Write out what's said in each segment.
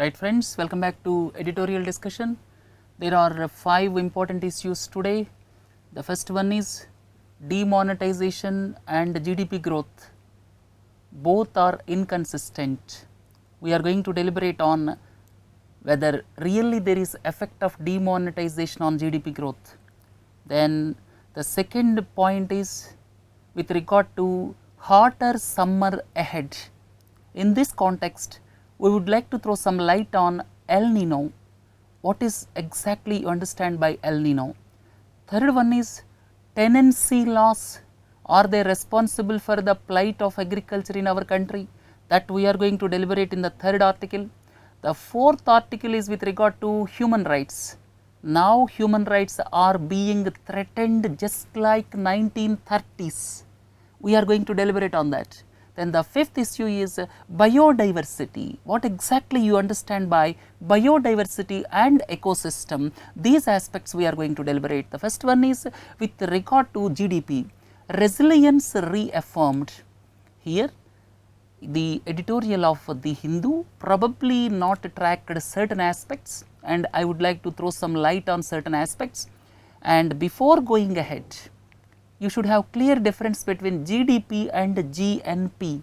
Right friends, welcome back to editorial discussion. There are 5 important issues today. The first one is demonetization and GDP growth. Both are inconsistent. We are going to deliberate on whether really there is effect of demonetization on GDP growth. Then the second point is with regard to hotter summer ahead. In this context, we would like to throw some light on El Nino. What is exactly you understand by El Nino? Third one is tenancy laws. Are they responsible for the plight of agriculture in our country? That we are going to deliberate in the third article. The fourth article is with regard to human rights. Now human rights are being threatened just like 1930s. We are going to deliberate on that. Then the fifth issue is biodiversity. What exactly you understand by biodiversity and ecosystem? These aspects we are going to deliberate. The first one is with regard to GDP. Resilience reaffirmed. Here the editorial of the Hindu probably not tracked certain aspects, and I would like to throw some light on certain aspects. And before going ahead, you should have clear difference between GDP and GNP.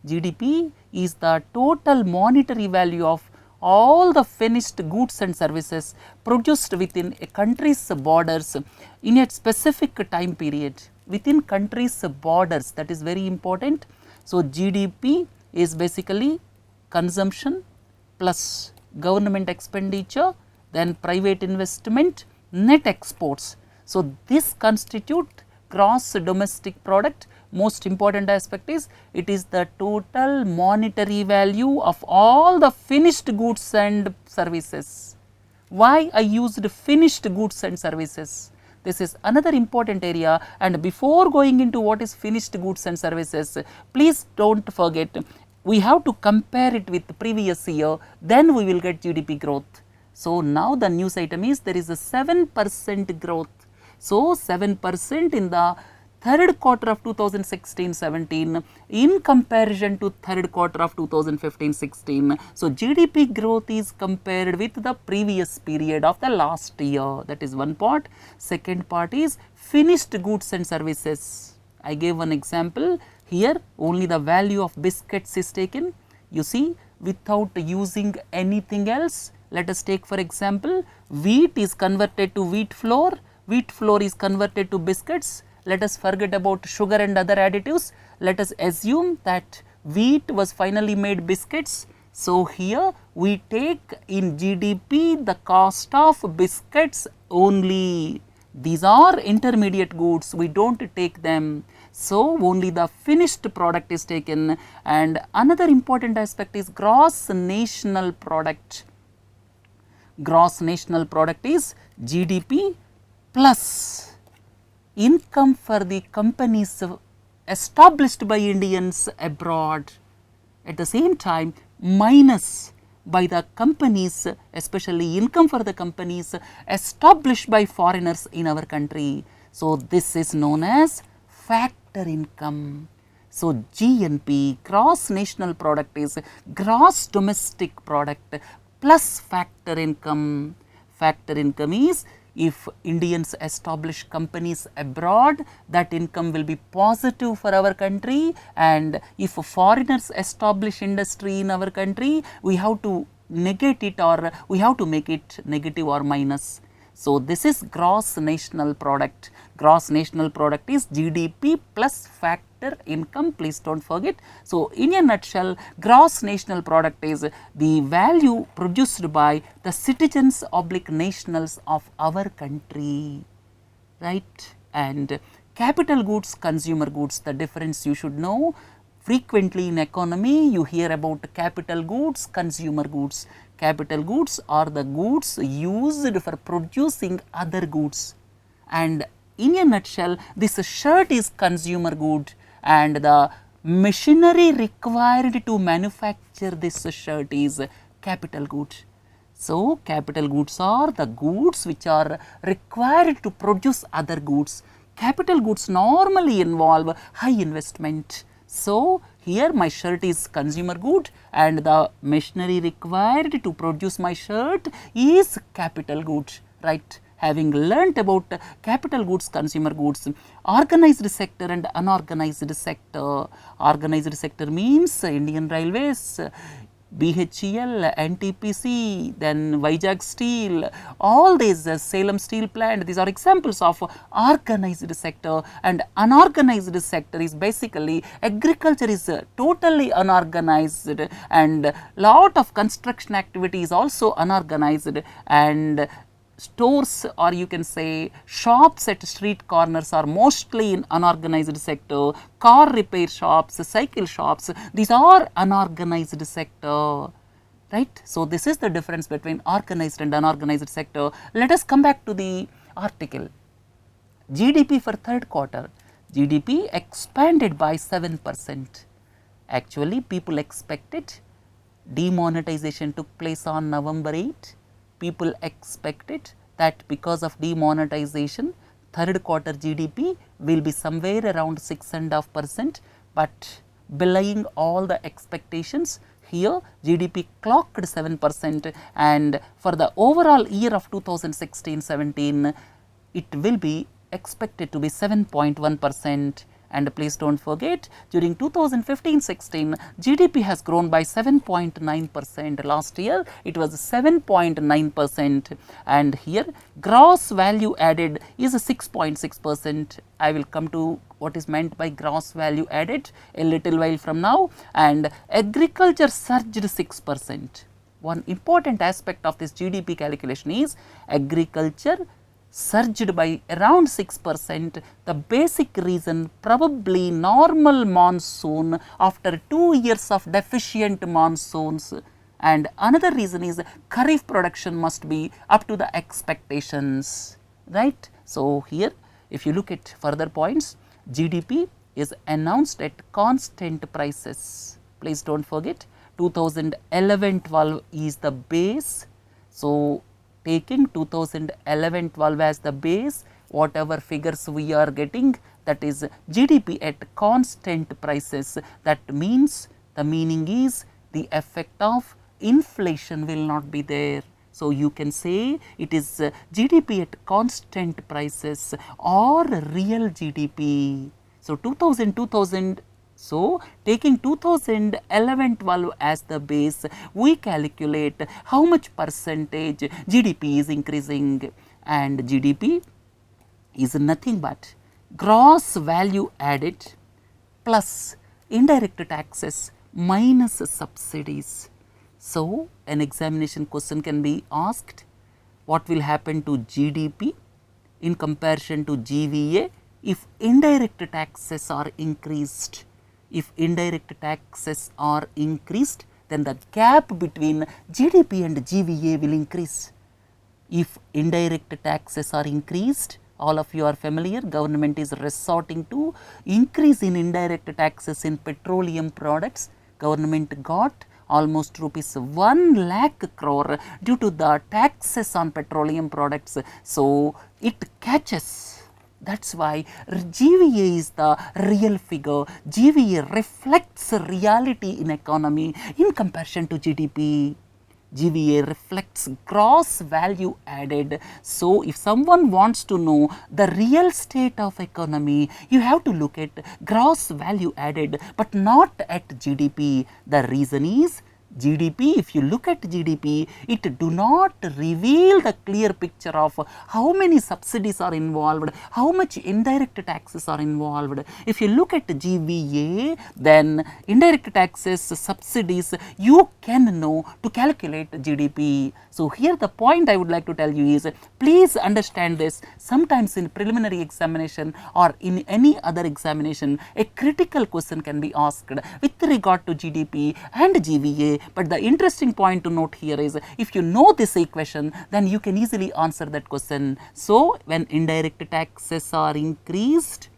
GDP is the total monetary value of all the finished goods and services produced within a country's borders in a specific time period, within country's borders. That is very important. So, GDP is basically consumption plus government expenditure, then private investment, net exports. So, this constitute gross domestic product. Most important aspect is it is the total monetary value of all the finished goods and services. Why I used finished goods and services? This is another important area, and before going into what is finished goods and services, please do not forget we have to compare it with the previous year, then we will get GDP growth. So, now the news item is there is a 7% growth. So, 7% in the third quarter of 2016-17 in comparison to third quarter of 2015-16. So, GDP growth is compared with the previous period of the last year. That is one part. Second part is finished goods and services. I gave one example. Here only the value of biscuits is taken. You see, without using anything else. Let us take for example, wheat is converted to wheat flour. Wheat flour is converted to biscuits. Let us forget about sugar and other additives. Let us assume that wheat was finally made biscuits. So, here we take in GDP the cost of biscuits only. These are intermediate goods, we do not take them. So, only the finished product is taken. And another important aspect is gross national product. Gross national product is GDP plus income for the companies established by Indians abroad, at the same time minus by the companies, especially income for the companies established by foreigners in our country. So, this is known as factor income. So, GNP, gross national product, is gross domestic product plus factor income. Factor income is if Indians establish companies abroad, that income will be positive for our country, and if foreigners establish industry in our country, we have to negate it or we have to make it negative or minus. So, this is gross national product. Gross national product is GDP plus factor income, please do not forget. So, in a nutshell, gross national product is the value produced by the citizens oblique nationals of our country, right. And capital goods, consumer goods, the difference you should know. Frequently in economy you hear about capital goods, consumer goods. Capital goods are the goods used for producing other goods, and in a nutshell this shirt is consumer good, and the machinery required to manufacture this shirt is capital good. So, capital goods are the goods which are required to produce other goods. Capital goods normally involve high investment. So, here my shirt is consumer good and the machinery required to produce my shirt is capital good, right. Having learnt about capital goods, consumer goods, organized sector and unorganized sector. Organized sector means Indian Railways, BHEL, NTPC, then Vizag Steel, all these Salem Steel Plant, these are examples of organized sector, and unorganized sector is basically agriculture is totally unorganized and lot of construction activity is also unorganized, and stores or you can say shops at street corners are mostly in unorganized sector, car repair shops, cycle shops, these are unorganized sector, right. So, this is the difference between organized and unorganized sector. Let us come back to the article. GDP for third quarter, GDP expanded by 7%. Actually, people expected demonetization took place on November 8. People expected that because of demonetization, third quarter GDP will be somewhere around 6.5%, but belying all the expectations, here GDP clocked 7%, and for the overall year of 2016-17, it will be expected to be 7.1%. And please do not forget, during 2015-16, GDP has grown by 7.9%. Last year, it was 7.9%. And here, gross value added is 6.6%. I will come to what is meant by gross value added a little while from now. And agriculture surged 6%. One important aspect of this GDP calculation is agriculture surged by around 6%. The basic reason probably normal monsoon after 2 years of deficient monsoons, and another reason is kharif production must be up to the expectations, right. So, here if you look at further points, GDP is announced at constant prices. Please do not forget 2011-12 is the base. So, taking 2011-12 as the base, whatever figures we are getting, that is GDP at constant prices. That means the meaning is the effect of inflation will not be there. So, you can say it is GDP at constant prices or real GDP. So, 2000 so, taking 2011-12 as the base, we calculate how much percentage GDP is increasing, and GDP is nothing but gross value added plus indirect taxes minus subsidies. So, an examination question can be asked, what will happen to GDP in comparison to GVA if indirect taxes are increased? If indirect taxes are increased, then the gap between GDP and GVA will increase. If indirect taxes are increased, all of you are familiar, government is resorting to increase in indirect taxes in petroleum products. Government got almost rupees 1 lakh crore due to the taxes on petroleum products. So, it catches. That is why GVA is the real figure. GVA reflects reality in economy in comparison to GDP. GVA reflects gross value added. So, if someone wants to know the real state of economy, you have to look at gross value added, but not at GDP. The reason is GDP, if you look at GDP, it do not reveal the clear picture of how many subsidies are involved, how much indirect taxes are involved. If you look at GVA, then indirect taxes, subsidies, you can know to calculate GDP. So, here the point I would like to tell you is, please understand this. Sometimes in preliminary examination or in any other examination, a critical question can be asked with regard to GDP and GVA. But the interesting point to note here is, if you know this equation, then you can easily answer that question. So, when indirect taxes are increased,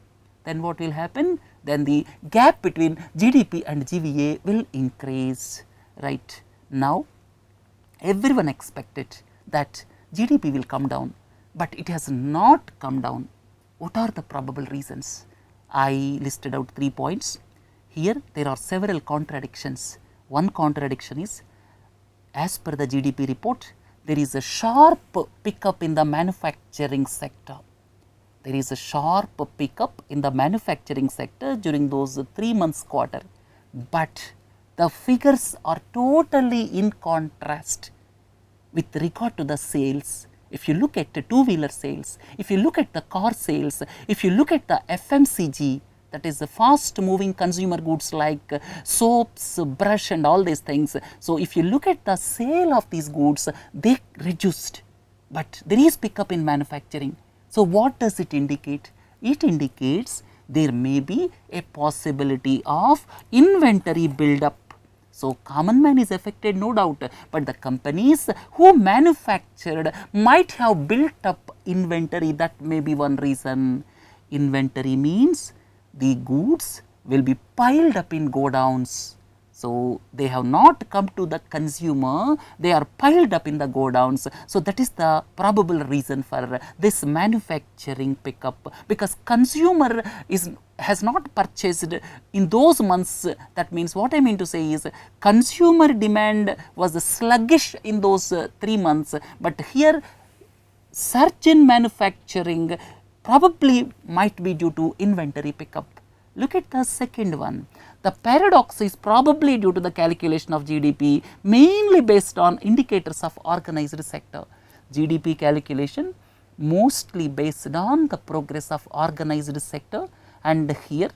then what will happen? Then the gap between GDP and GVA will increase, right. Now, everyone expected that GDP will come down, but it has not come down. What are the probable reasons? I listed out 3 points. here there are several contradictions. One contradiction is, as per the GDP report, there is a sharp pickup in the manufacturing sector. There is a sharp pickup in the manufacturing sector during those 3 months quarter, but the figures are totally in contrast with regard to the sales. If you look at the two-wheeler sales, if you look at the car sales, if you look at the FMCG, that is the fast moving consumer goods like soaps, brush and all these things. So, if you look at the sale of these goods, they reduced, but there is pickup in manufacturing. So, what does it indicate? It indicates there may be a possibility of inventory build-up. So, common man is affected, no doubt, but the companies who manufactured might have built up inventory. That may be one reason. Inventory means the goods will be piled up in godowns. So, they have not come to the consumer, they are piled up in the godowns. So, that is the probable reason for this manufacturing pickup, because consumer has not purchased in those months. That means, what I mean to say is, consumer demand was sluggish in those 3 months, but here surge in manufacturing probably might be due to inventory pickup. Look at the second one. The paradox is probably due to the calculation of GDP, mainly based on indicators of organized sector. GDP calculation mostly based on the progress of organized sector, and here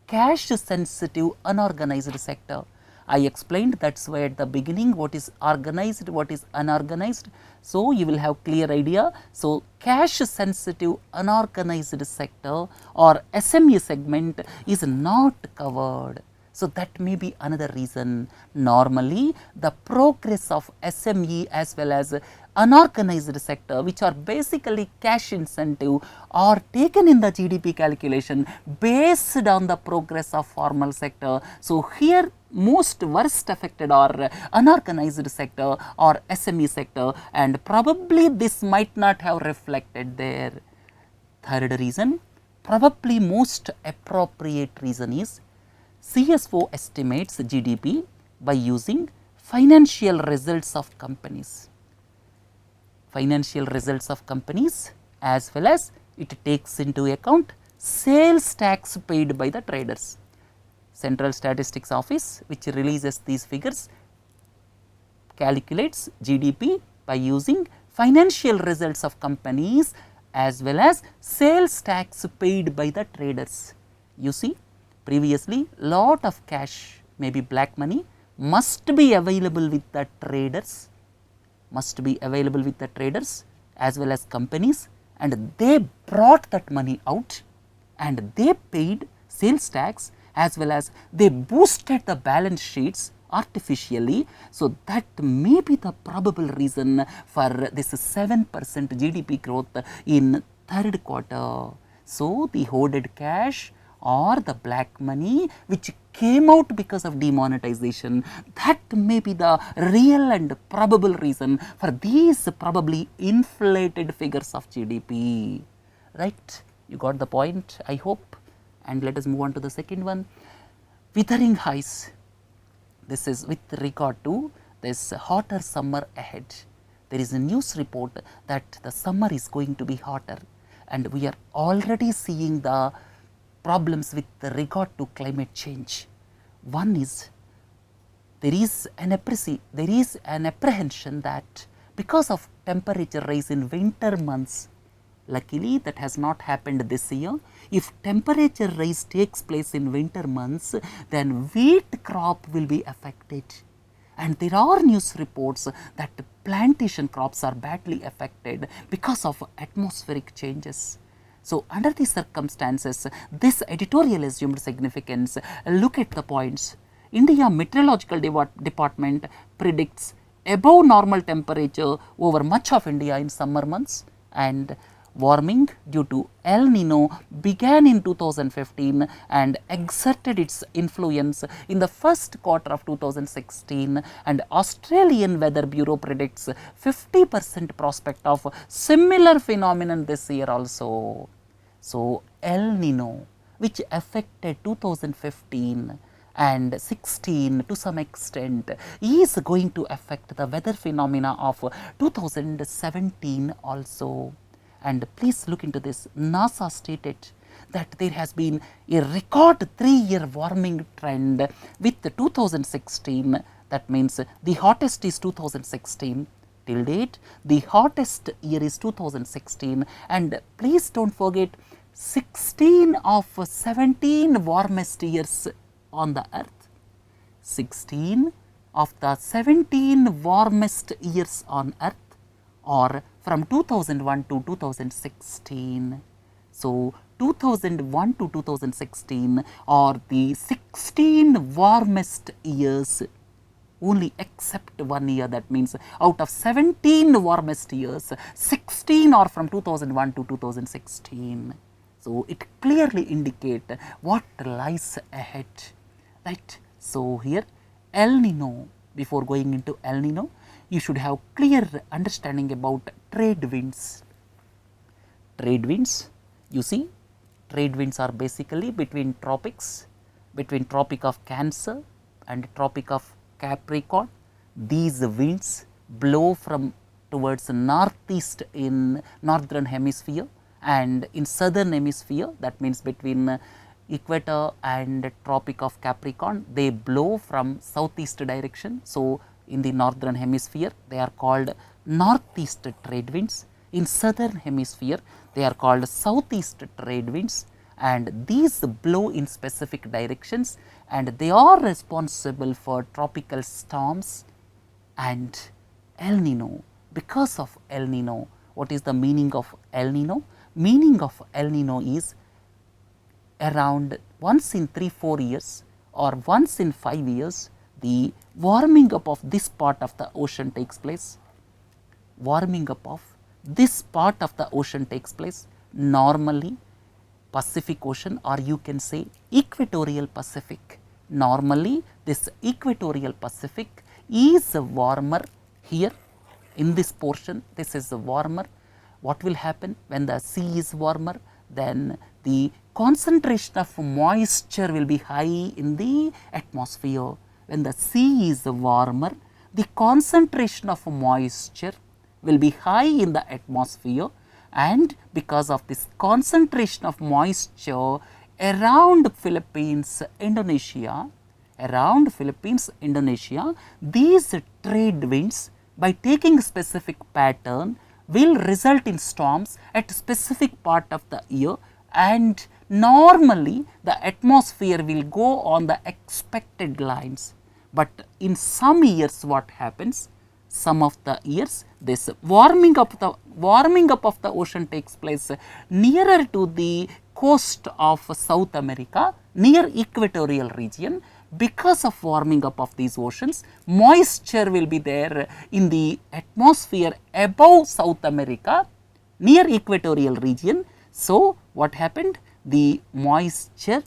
cash sensitive unorganized sector. I explained that is why at the beginning what is organized, what is unorganized. So, you will have clear idea. So, cash sensitive unorganized sector or SME segment is not covered. So, that may be another reason. Normally, the progress of SME as well as unorganized sector, which are basically cash incentive, are taken in the GDP calculation based on the progress of formal sector. So, here most worst affected are unorganized sector or SME sector, and probably this might not have reflected there. Third reason, probably most appropriate reason is, CSO estimates GDP by using financial results of companies. Financial results of companies, as well as it takes into account sales tax paid by the traders. Central Statistics Office, which releases these figures, calculates GDP by using financial results of companies as well as sales tax paid by the traders. You see, previously lot of cash, maybe black money, must be available with the traders, as well as companies, and they brought that money out and they paid sales tax, as well as they boosted the balance sheets artificially. So, that may be the probable reason for this 7% GDP growth in third quarter. So, the hoarded cash or the black money which came out because of demonetization, that may be the real and probable reason for these probably inflated figures of GDP. Right? You got the point, I hope. And let us move on to the second one, withering highs. This is with regard to this hotter summer ahead. There is a news report that the summer is going to be hotter, and we are already seeing the problems with regard to climate change. One is, there is an apprehension that because of temperature rise in winter months, luckily that has not happened this year. If temperature rise takes place in winter months, then wheat crop will be affected, and there are news reports that plantation crops are badly affected because of atmospheric changes. So, under these circumstances, this editorial assumed significance. Look at the points. India Meteorological Department predicts above normal temperature over much of India in summer months, and warming due to El Nino began in 2015 and exerted its influence in the first quarter of 2016, and Australian Weather Bureau predicts 50% prospect of similar phenomenon this year also. So, El Nino, which affected 2015 and 16 to some extent is going to affect the weather phenomena of 2017 also. And please look into this. NASA stated that there has been a record 3-year warming trend with 2016. That means the hottest is 2016 till date. The hottest year is 2016, and please don't forget 16 of 17 warmest years on the earth. 16 of the 17 warmest years on earth are from 2001 to 2016. So, 2001 to 2016 are the 16 warmest years, only except 1 year. That means out of 17 warmest years, 16 are from 2001 to 2016. So, it clearly indicates what lies ahead, right. So, here El Nino, before going into El Nino, you should have clear understanding about trade winds. Trade winds, you see, trade winds are basically between tropics, between Tropic of Cancer and Tropic of Capricorn. These winds blow from towards northeast in northern hemisphere, and in southern hemisphere, that means between equator and Tropic of Capricorn, they blow from southeast direction. So, in the northern hemisphere they are called northeast trade winds. In southern hemisphere they are called southeast trade winds, and these blow in specific directions, and they are responsible for tropical storms and El Nino. Because of El Nino, what is the meaning of El Nino? Meaning of El Nino is around once in 3-4 years or once in 5 years, the warming up of this part of the ocean takes place. Warming up of this part of the ocean takes place. Normally Pacific Ocean, or you can say equatorial Pacific. Normally this equatorial Pacific is warmer here in this portion. This is warmer. What will happen when the sea is warmer? Then the concentration of moisture will be high in the atmosphere. When the sea is warmer, the concentration of moisture will be high in the atmosphere, and because of this concentration of moisture around Philippines, Indonesia, these trade winds, by taking specific pattern, will result in storms at specific part of the year, and normally the atmosphere will go on the expected lines. But in some years what happens? Some of the years this warming up of the ocean takes place nearer to the coast of South America, near equatorial region. Because of warming up of these oceans, moisture will be there in the atmosphere above South America, near equatorial region. So, what happened? The moisture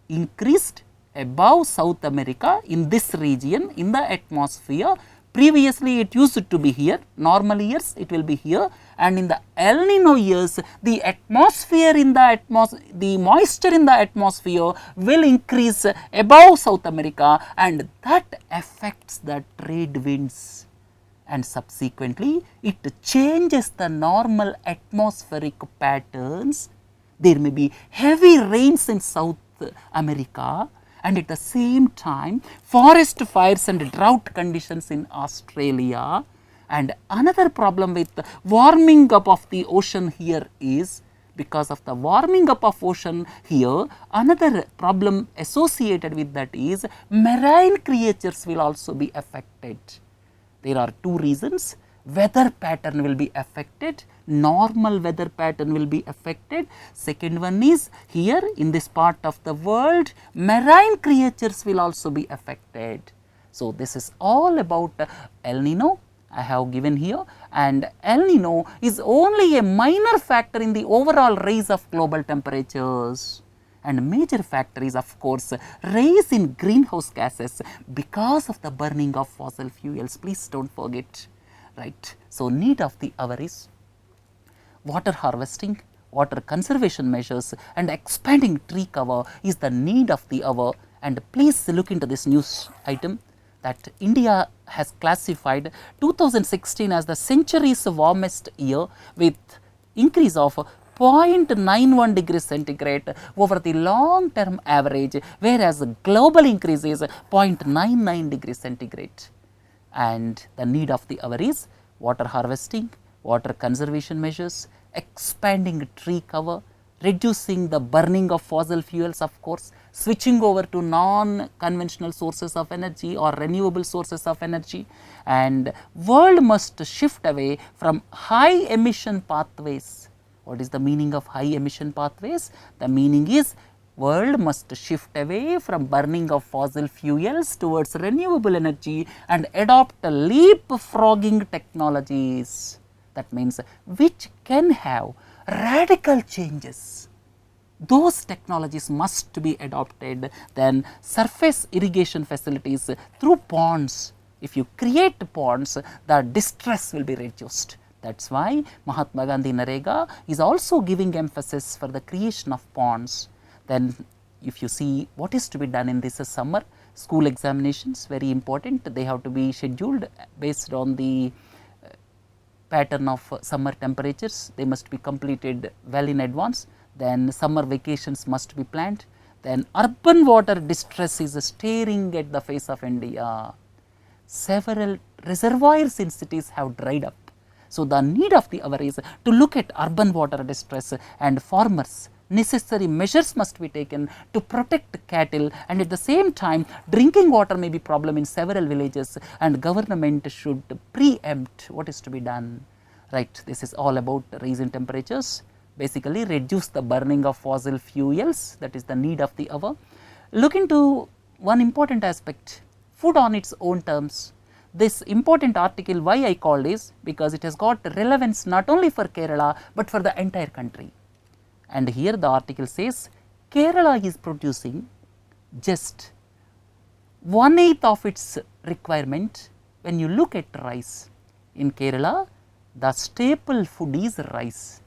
increased above South America in this region in the atmosphere. Previously it used to be here, normal years it will be here, and in the El Nino years the atmosphere in the moisture in the atmosphere will increase above South America, and that affects the trade winds, and subsequently it changes the normal atmospheric patterns. There may be heavy rains in South America, and at the same time forest fires and drought conditions in Australia. And another problem with the warming up of the ocean here is, because of the warming up of ocean here, another problem associated with that is marine creatures will also be affected. There are two reasons. Weather pattern will be affected, normal weather pattern will be affected. Second one is, here in this part of the world, marine creatures will also be affected. So, this is all about El Nino I have given here, and El Nino is only a minor factor in the overall rise of global temperatures. And major factor is of course rise in greenhouse gases because of the burning of fossil fuels. Please don't forget. Right. So, need of the hour is water harvesting, water conservation measures and expanding tree cover is the need of the hour. And please look into this news item that India has classified 2016 as the century's warmest year with increase of 0.91 degrees centigrade over the long term average, whereas global increase is 0.99 degrees centigrade. And the need of the hour is water harvesting, water conservation measures, expanding tree cover, reducing the burning of fossil fuels, of course, switching over to non-conventional sources of energy or renewable sources of energy, and world must shift away from high emission pathways. What is the meaning of high emission pathways? The meaning is world must shift away from burning of fossil fuels towards renewable energy and adopt leapfrogging technologies. That means which can have radical changes. Those technologies must be adopted. Then surface irrigation facilities through ponds. If you create ponds, the distress will be reduced. That is why Mahatma Gandhi Narega is also giving emphasis for the creation of ponds. Then if you see what is to be done in this summer, school examinations very important, they have to be scheduled based on the pattern of summer temperatures, they must be completed well in advance. Then summer vacations must be planned. Then urban water distress is staring at the face of India. Several reservoirs in cities have dried up. So the need of the hour is to look at urban water distress, and farmers necessary measures must be taken to protect cattle, and at the same time drinking water may be problem in several villages and government should preempt what is to be done. Right, this is all about rise in temperatures, basically reduce the burning of fossil fuels, that is the need of the hour. Look into one important aspect, food on its own terms. This important article why I called is because it has got relevance not only for Kerala but for the entire country. And here the article says Kerala is producing just 1/8 of its requirement. When you look at rice, in Kerala the staple food is rice,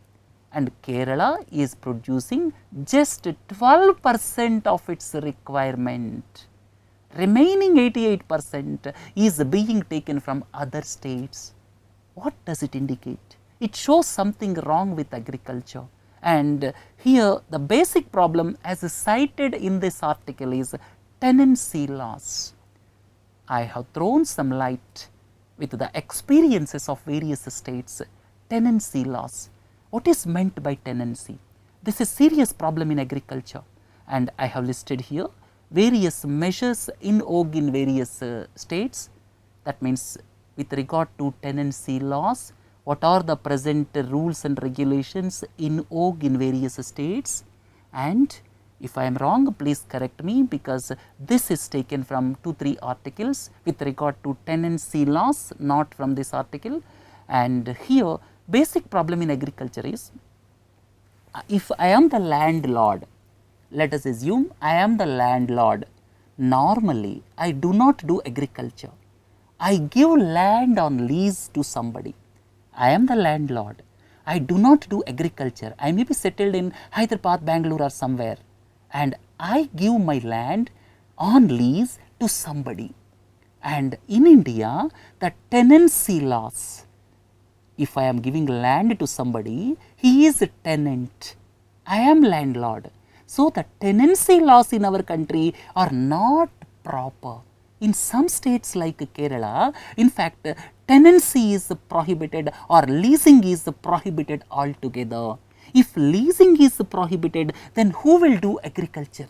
and Kerala is producing just 12% of its requirement. Remaining 88% is being taken from other states. What does it indicate? It shows something wrong with agriculture. And here the basic problem as cited in this article is tenancy laws. I have thrown some light with the experiences of various states. Tenancy laws. What is meant by tenancy? This is a serious problem in agriculture, and I have listed here various measures in vogue in various states. That means with regard to tenancy laws, what are the present rules and regulations in vogue in various states, and if I am wrong please correct me because this is taken from 2-3 articles with regard to tenancy laws, not from this article. And here basic problem in agriculture is, if I am the landlord, let us assume I am the landlord, normally I do not do agriculture, I give land on lease to somebody. I am the landlord, I do not do agriculture, I may be settled in Hyderabad, Bangalore or somewhere, and I give my land on lease to somebody. And in India the tenancy laws, if I am giving land to somebody, he is a tenant, I am landlord. So the tenancy laws in our country are not proper. In some states like Kerala, in fact, tenancy is prohibited or leasing is prohibited altogether. If leasing is prohibited, then who will do agriculture?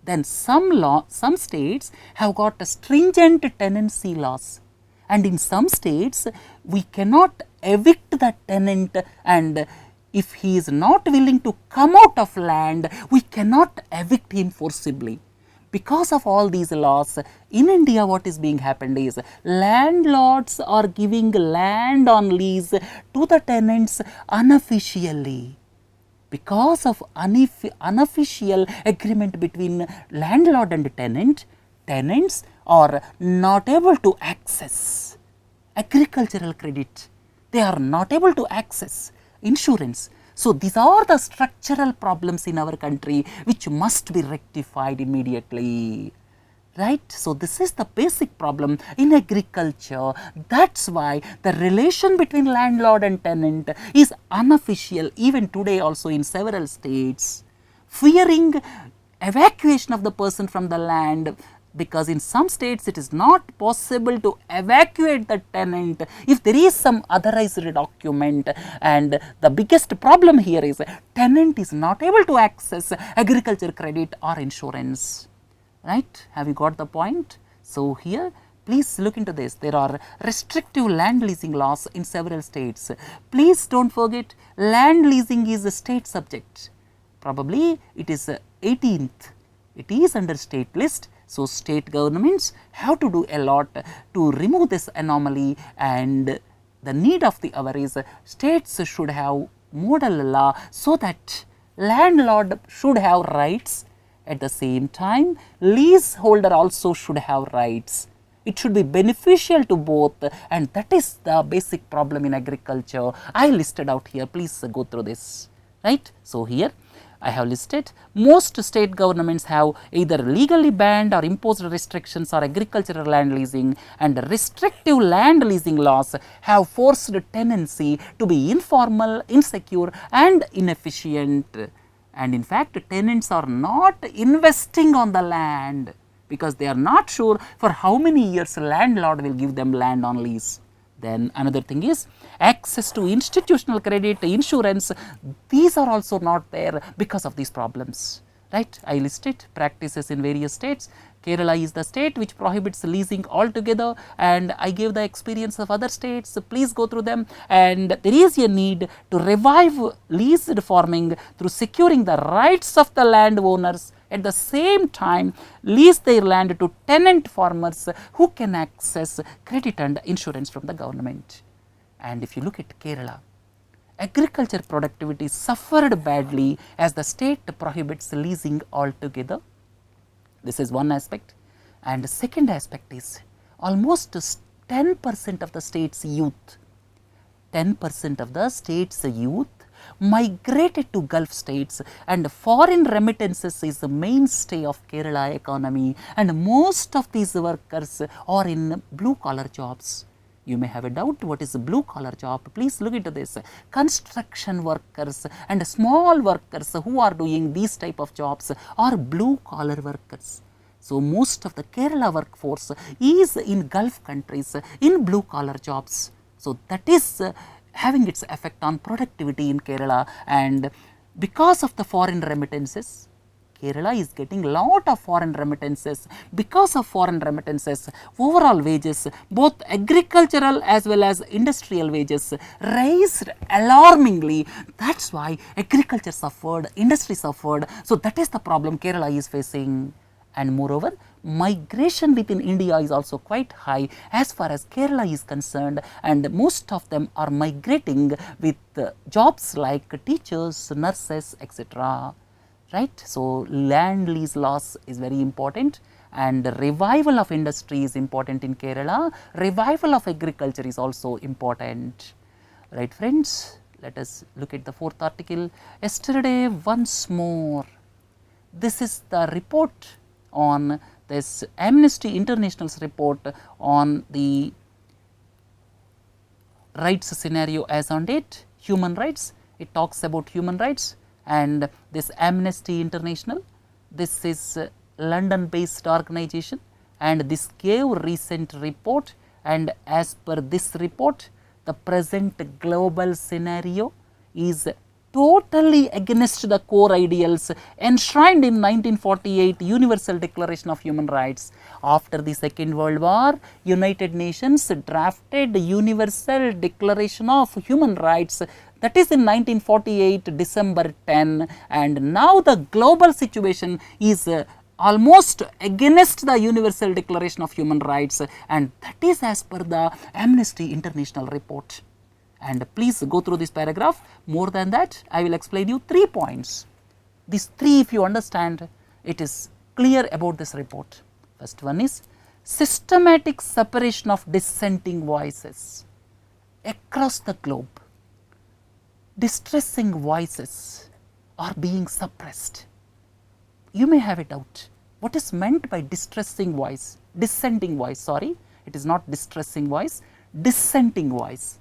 Then some states have got stringent tenancy laws, and in some states we cannot evict the tenant, and if he is not willing to come out of land, we cannot evict him forcibly. Because of all these laws, in India what is being happened is landlords are giving land on lease to the tenants unofficially. Because of unofficial agreement between landlord and tenant, tenants are not able to access agricultural credit, they are not able to access insurance. So, these are the structural problems in our country which must be rectified immediately. Right. So, this is the basic problem in agriculture. That is why the relation between landlord and tenant is unofficial even today also in several states, fearing evacuation of the person from the land, because in some states it is not possible to evacuate the tenant if there is some authorized document, and the biggest problem here is tenant is not able to access agriculture credit or insurance. Right? Have you got the point? So, here please look into this. There are restrictive land leasing laws in several states. Please do not forget, land leasing is a state subject. Probably it is 18th. It is under state list. So, state governments have to do a lot to remove this anomaly, and the need of the hour is states should have model law so that landlord should have rights. At the same time, leaseholder also should have rights. It should be beneficial to both, and that is the basic problem in agriculture. I listed out here, please go through this, right. So, here I have listed most state governments have either legally banned or imposed restrictions on agricultural land leasing, and restrictive land leasing laws have forced tenancy to be informal, insecure and inefficient. And in fact, tenants are not investing on the land because they are not sure for how many years landlord will give them land on lease. Then another thing is access to institutional credit, insurance, these are also not there because of these problems. Right? I listed practices in various states. Kerala is the state which prohibits leasing altogether, and I gave the experience of other states. So, please go through them, and there is a need to revive leased farming through securing the rights of the landowners, at the same time lease their land to tenant farmers who can access credit and insurance from the government. And if you look at Kerala, agriculture productivity suffered badly as the state prohibits leasing altogether. This is one aspect, and the second aspect is almost 10% of the state's youth, 10% of the state's youth migrated to Gulf states, and foreign remittances is the mainstay of Kerala economy, and most of these workers are in blue collar jobs. You may have a doubt what is a blue collar job. Please look into this. Construction workers and small workers who are doing these type of jobs are blue collar workers. So, most of the Kerala workforce is in Gulf countries in blue collar jobs. So, that is having its effect on productivity in Kerala, and because of the foreign remittances, Kerala is getting lot of foreign remittances. Because of foreign remittances, overall wages, both agricultural as well as industrial wages, raised alarmingly. That is why agriculture suffered, industry suffered. So, that is the problem Kerala is facing. And moreover, migration within India is also quite high as far as Kerala is concerned, and most of them are migrating with jobs like teachers, nurses, etc. Right. So, land lease laws is very important, and revival of industry is important in Kerala. Revival of agriculture is also important. Right, friends, let us look at the fourth article. Yesterday, once more, this is the report on this Amnesty International's report on the rights scenario as on date, human rights. It talks about human rights. And this Amnesty International, this is a London based organization, and this gave recent report, and as per this report, the present global scenario is totally against the core ideals enshrined in 1948 Universal Declaration of Human Rights. After the Second World War, United Nations drafted Universal Declaration of Human Rights, that is in 1948 December 10, and now the global situation is almost against the Universal Declaration of Human Rights, and that is as per the Amnesty International report. And please go through this paragraph. More than that, I will explain you 3 points. These 3, if you understand, it is clear about this report. First one is systematic separation of dissenting voices across the globe. distressing voices are being suppressed. You may have a doubt, what is meant by distressing voice, dissenting voice, sorry, it is not distressing voice, dissenting voice.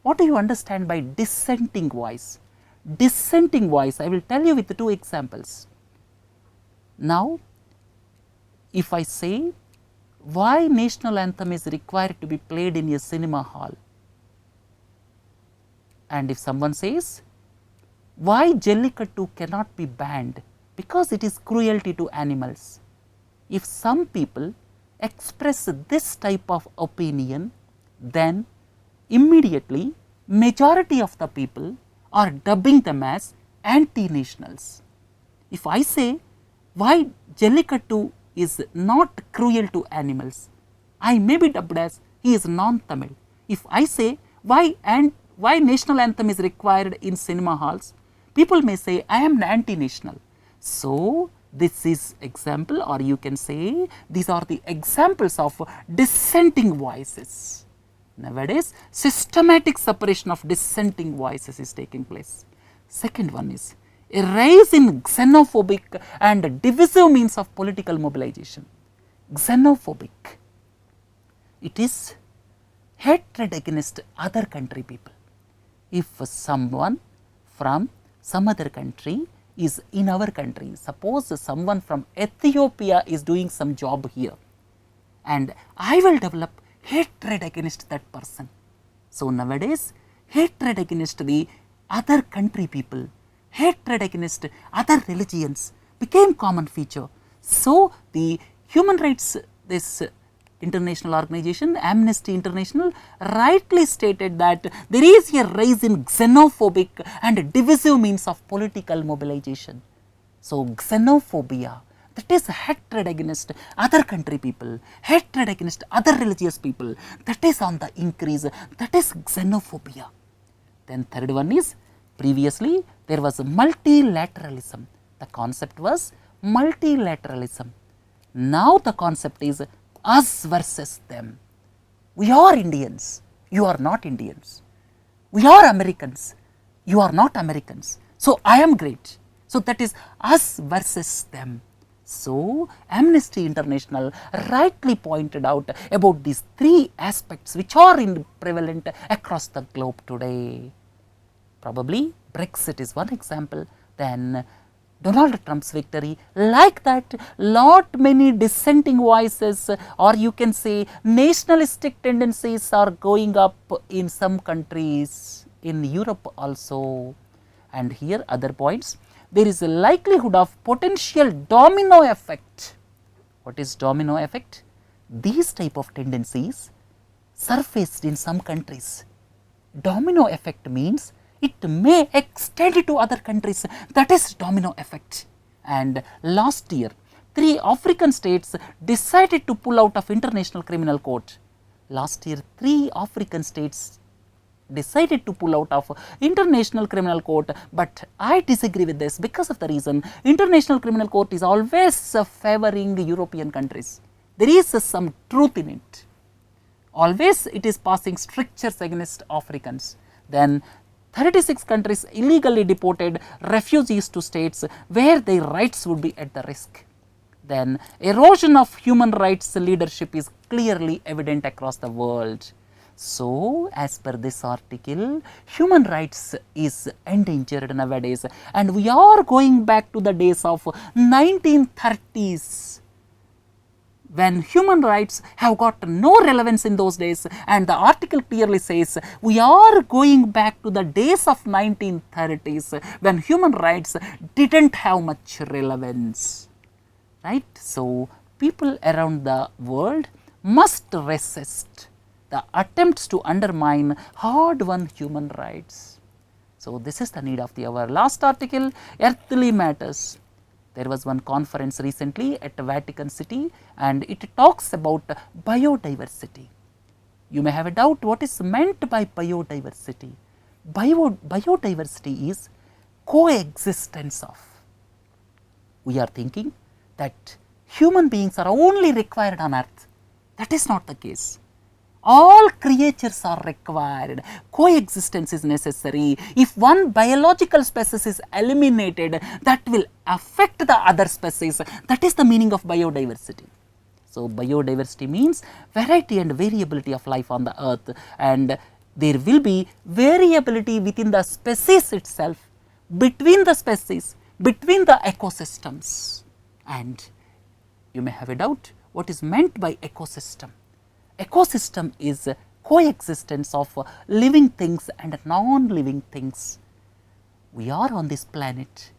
What do you understand by dissenting voice? Dissenting voice, I will tell you with two examples. Now, if I say why national anthem is required to be played in a cinema hall, and if someone says why Jallikattu cannot be banned because it is cruelty to animals, if some people express this type of opinion, then immediately majority of the people are dubbing them as anti-nationals. If I say why Jallikattu is not cruel to animals, I may be dubbed as he is non-Tamil. If I say why national anthem is required in cinema halls, people may say I am anti-national. So, this is example, or you can say these are the examples of dissenting voices. Nowadays, systematic separation of dissenting voices is taking place. Second one is a rise in xenophobic and divisive means of political mobilization. Xenophobic, it is hatred against other country people. If someone from some other country is in our country, suppose someone from Ethiopia is doing some job here, and I will develop hatred against that person. So, nowadays hatred against the other country people, hatred against other religions became common feature. So, the human rights, this international organization, Amnesty International, rightly stated that there is a rise in xenophobic and divisive means of political mobilization. So, xenophobia, that is hatred against other country people, hatred against other religious people, that is on the increase, that is xenophobia. Then third one is, previously there was multilateralism, the concept was multilateralism. Now the concept is us versus them. We are Indians, you are not Indians. We are Americans, you are not Americans. So, I am great. So, that is us versus them. So, Amnesty International rightly pointed out about these three aspects which are prevalent across the globe today. Probably Brexit is one example, then Donald Trump's victory, like that lot many dissenting voices, or you can say nationalistic tendencies are going up in some countries, in Europe also. And here other points, there is a likelihood of potential domino effect. What is domino effect? These type of tendencies surfaced in some countries. Domino effect means it may extend to other countries, that is domino effect. And last year, 3 African states decided to pull out of International Criminal Court. Last year, 3 African states decided to pull out of International Criminal Court, but I disagree with this because of the reason International Criminal Court is always favoring European countries. There is some truth in it. Always it is passing strictures against Africans. Then 36 countries illegally deported refugees to states where their rights would be at the risk. Then erosion of human rights leadership is clearly evident across the world. So, as per this article, human rights is endangered nowadays, and we are going back to the days of 1930s. When human rights have got no relevance in those days, and the article clearly says we are going back to the days of 1930s when human rights didn't have much relevance, right? So, people around the world must resist the attempts to undermine hard-won human rights. So, this is the need of the hour. Last article, earthly matters. There was one conference recently at Vatican City, and it talks about biodiversity. You may have a doubt what is meant by biodiversity. Biodiversity is coexistence of. We are thinking that human beings are only required on earth. That is not the case. All creatures are required, coexistence is necessary. If one biological species is eliminated, that will affect the other species. That is the meaning of biodiversity. So, biodiversity means variety and variability of life on the earth, and there will be variability within the species itself, between the species, between the ecosystems. And you may have a doubt, what is meant by ecosystem? Ecosystem is coexistence of living things and non-living things. We are on this planet.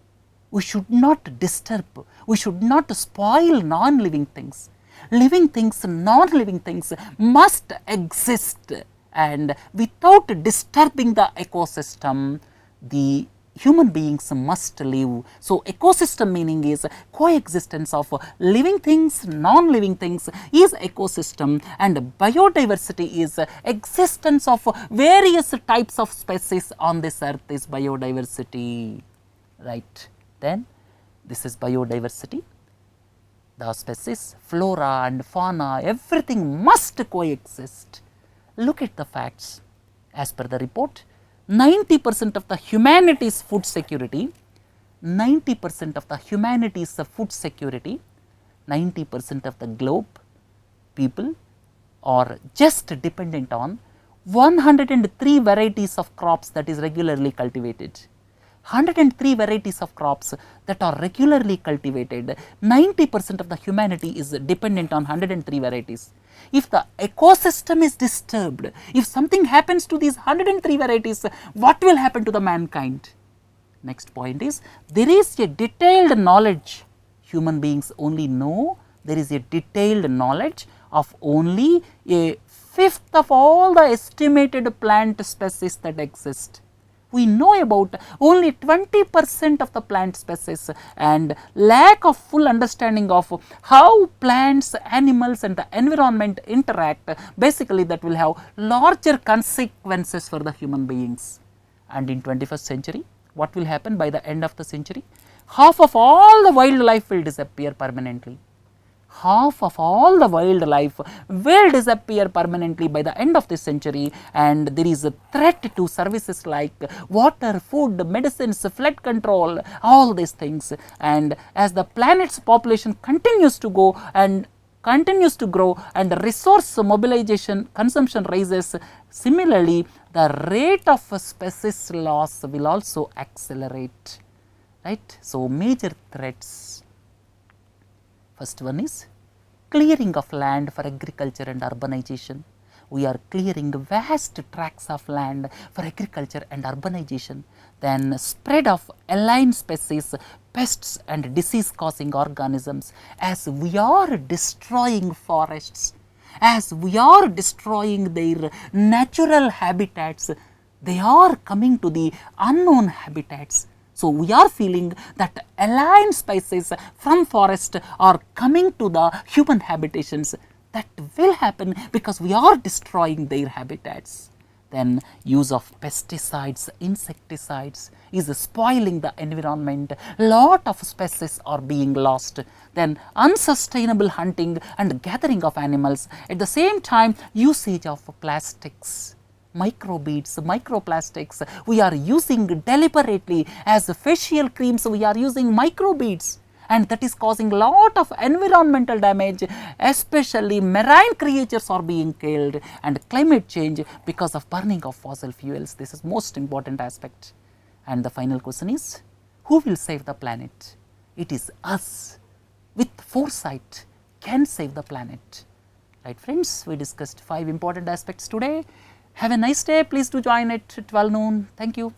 We should not disturb, we should not spoil non-living things. Living things, non-living things must exist, and without disturbing the ecosystem, the human beings must live. So, ecosystem meaning is coexistence of living things, non-living things is ecosystem, and biodiversity is existence of various types of species on this earth is biodiversity, right. Then this is biodiversity. The species, flora and fauna, everything must coexist. Look at the facts. As per the report, 90% of the humanity's food security, 90% of the humanity's food security, 90% of the globe people are just dependent on 103 varieties of crops that is regularly cultivated. 103 varieties of crops that are regularly cultivated, 90% of the humanity is dependent on 103 varieties. If the ecosystem is disturbed, if something happens to these 103 varieties, what will happen to the mankind? Next point is, there is a detailed knowledge, human beings only know, there is a detailed knowledge of only a fifth of all the estimated plant species that exist. We know about only 20% of the plant species, and lack of full understanding of how plants, animals and the environment interact, basically that will have larger consequences for the human beings. And in 21st century, what will happen by the end of the century? Half of all the wildlife will disappear permanently. Half of all the wildlife will disappear permanently by the end of this century, and there is a threat to services like water, food, medicines, flood control, all these things. And as the planet's population continues to go and continues to grow and resource mobilization consumption rises, similarly the rate of species loss will also accelerate, right. So, major threats. First one is clearing of land for agriculture and urbanization. We are clearing vast tracts of land for agriculture and urbanization. Then spread of alien species, pests and disease causing organisms. As we are destroying forests, as we are destroying their natural habitats, they are coming to the unknown habitats. So, we are feeling that alien species from forest are coming to the human habitations. That will happen because we are destroying their habitats. Then use of pesticides, insecticides is spoiling the environment. Lot of species are being lost. Then unsustainable hunting and gathering of animals. At the same time, usage of plastics, microbeads, microplastics we are using deliberately. As facial creams we are using microbeads, and that is causing lot of environmental damage, especially marine creatures are being killed, and climate change because of burning of fossil fuels. This is most important aspect. And the final question is, who will save the planet? It is us, with foresight, can save the planet. Right friends, we discussed 5 important aspects today. Have a nice day. Please do join at 12 noon. Thank you.